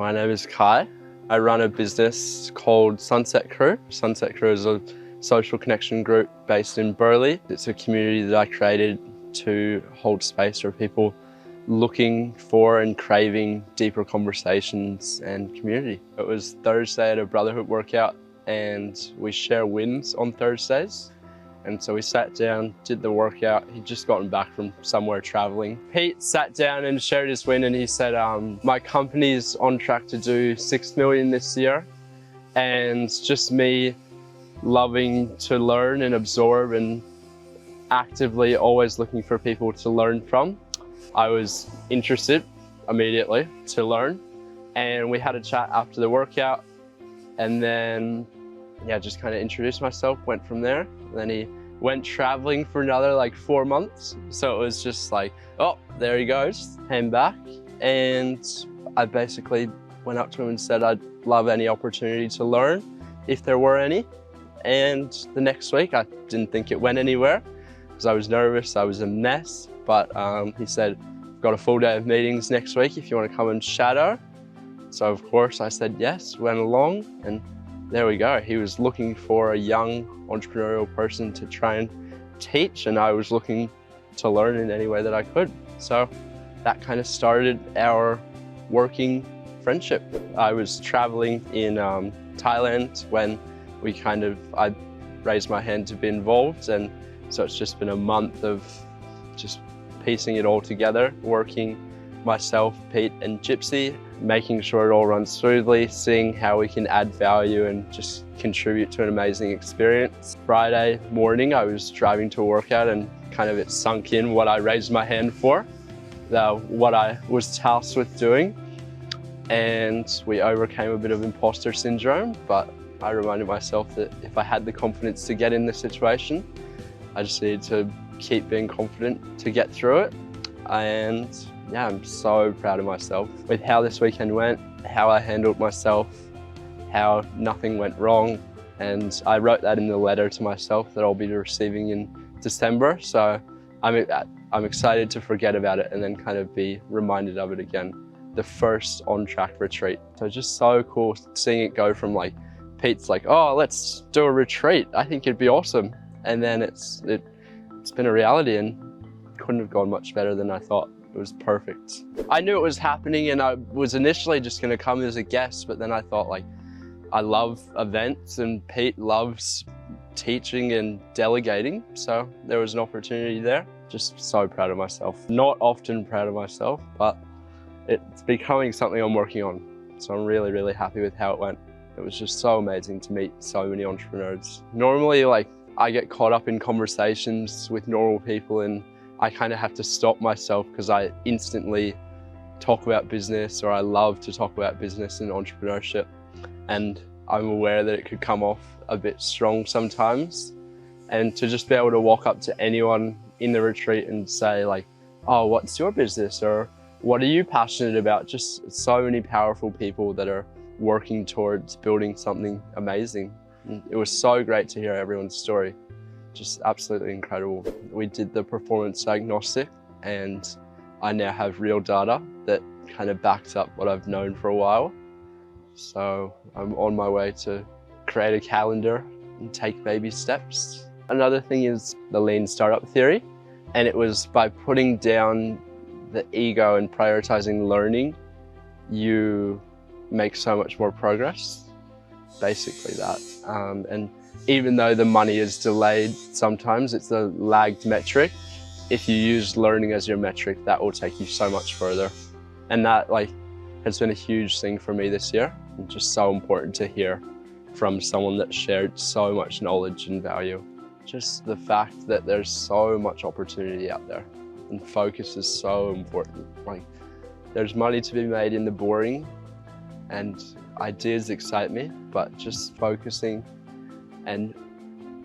My name is Kai. I run a business called Sunset Crew. Sunset Crew is a social connection group based in Burleigh. It's a community that I created to hold space for people looking for and craving deeper conversations and community. It was Thursday at a brotherhood workout and we share wins on Thursdays. And so we sat down, did the workout. He'd just gotten back from somewhere traveling. Pete sat down and shared his win and he said, my company's on track to do 6 million this year. And just me loving to learn and absorb and actively always looking for people to learn from. I was interested immediately to learn. And we had a chat after the workout and then just kind of introduced myself, went from there. And then he went traveling for another like 4 months. So it was just like, oh, there he goes, came back. And I basically went up to him and said, I'd love any opportunity to learn if there were any. And the next week, I didn't think it went anywhere because I was nervous, I was a mess. But he said, I've got a full day of meetings next week if you want to come and shadow. So of course I said yes, went along, and there we go. He was looking for a young entrepreneurial person to try and teach, and I was looking to learn in any way that I could. So that kind of started our working friendship. I was traveling in Thailand when I raised my hand to be involved, and so it's just been a month of just piecing it all together, working myself, Pete and Gypsy, making sure it all runs smoothly, seeing how we can add value and just contribute to an amazing experience. Friday morning, I was driving to a workout and kind of it sunk in what I raised my hand for, what I was tasked with doing. And we overcame a bit of imposter syndrome, but I reminded myself that if I had the confidence to get in the situation, I just needed to keep being confident to get through it. And yeah, I'm so proud of myself with how this weekend went, how I handled myself, how nothing went wrong. And I wrote that in the letter to myself that I'll be receiving in December. So I'm excited to forget about it and then kind of be reminded of it again. The first OnTrack retreat. So just so cool seeing it go from like, Pete's like, oh, let's do a retreat. I think it'd be awesome. And then it's been a reality and couldn't have gone much better than I thought. It was perfect. I knew it was happening and I was initially just gonna come as a guest, but then I thought like, I love events and Pete loves teaching and delegating. So there was an opportunity there. Just so proud of myself. Not often proud of myself, but it's becoming something I'm working on. So I'm really, really happy with how it went. It was just so amazing to meet so many entrepreneurs. Normally, like I get caught up in conversations with normal people and I kind of have to stop myself because I instantly talk about business, or I love to talk about business and entrepreneurship. And I'm aware that it could come off a bit strong sometimes. And to just be able to walk up to anyone in the retreat and say like, oh, what's your business? Or what are you passionate about? Just so many powerful people that are working towards building something amazing. And it was so great to hear everyone's story. Just absolutely incredible. We did the performance diagnostic and I now have real data that kind of backs up what I've known for a while. So I'm on my way to create a calendar and take baby steps. Another thing is the lean startup theory. And it was by putting down the ego and prioritizing learning, you make so much more progress. Basically that. And even though the money is delayed sometimes, it's a lagged metric. If you use learning as your metric, that will take you so much further. And that has been a huge thing for me this year. And just so important to hear from someone that shared so much knowledge and value. Just the fact that there's so much opportunity out there and focus is so important. Like there's money to be made in the boring and ideas excite me, but just focusing and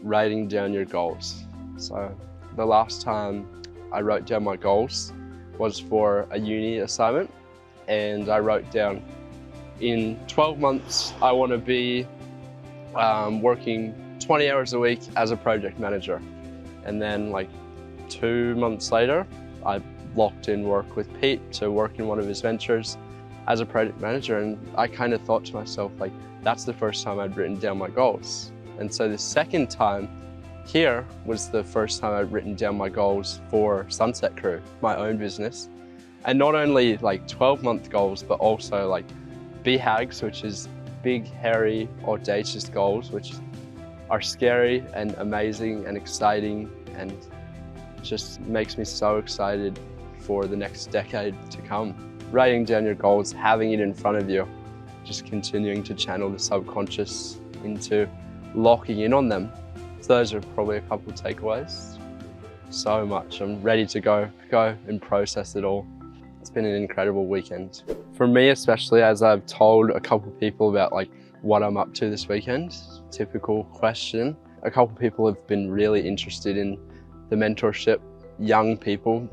writing down your goals. So the last time I wrote down my goals was for a uni assignment, and I wrote down in 12 months I want to be working 20 hours a week as a project manager. And then like 2 months later I locked in work with Pete to work in one of his ventures. as a project manager, and I kind of thought to myself, like, that's the first time I'd written down my goals. And so the second time here was the first time I'd written down my goals for Sunset Crew, my own business. And not only like 12-month goals, but also like BHAGs, which is big, hairy, audacious goals, which are scary and amazing and exciting, and just makes me so excited for the next decade to come. Writing down your goals, having it in front of you, just continuing to channel the subconscious into locking in on them. So those are probably a couple of takeaways. So much. I'm ready to go and process it all. It's been an incredible weekend. For me especially, as I've told a couple of people about like what I'm up to this weekend, typical question. A couple of people have been really interested in the mentorship, young people,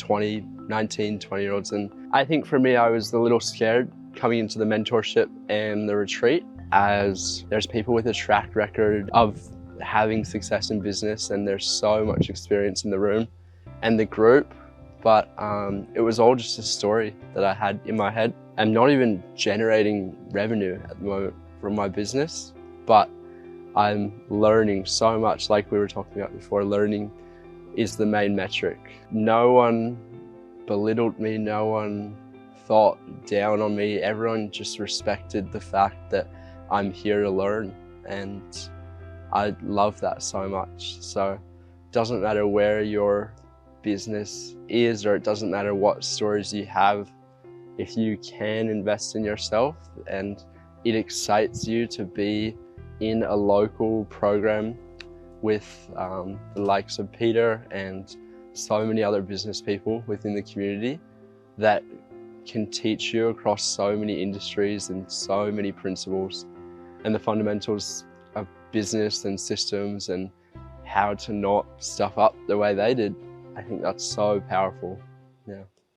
19, 20-year-olds. And I think for me, I was a little scared coming into the mentorship and the retreat, as there's people with a track record of having success in business, and there's so much experience in the room and the group. But it was all just a story that I had in my head. I'm not even generating revenue at the moment from my business, but I'm learning so much. Like we were talking about before, learning is the main metric. No one belittled me, no one thought down on me. Everyone just respected the fact that I'm here to learn, and I love that so much. So it doesn't matter where your business is, or it doesn't matter what stories you have, if you can invest in yourself and it excites you to be in a local program with the likes of Peter and so many other business people within the community that can teach you across so many industries and so many principles and the fundamentals of business and systems and how to not stuff up the way they did. I think that's so powerful. Yeah.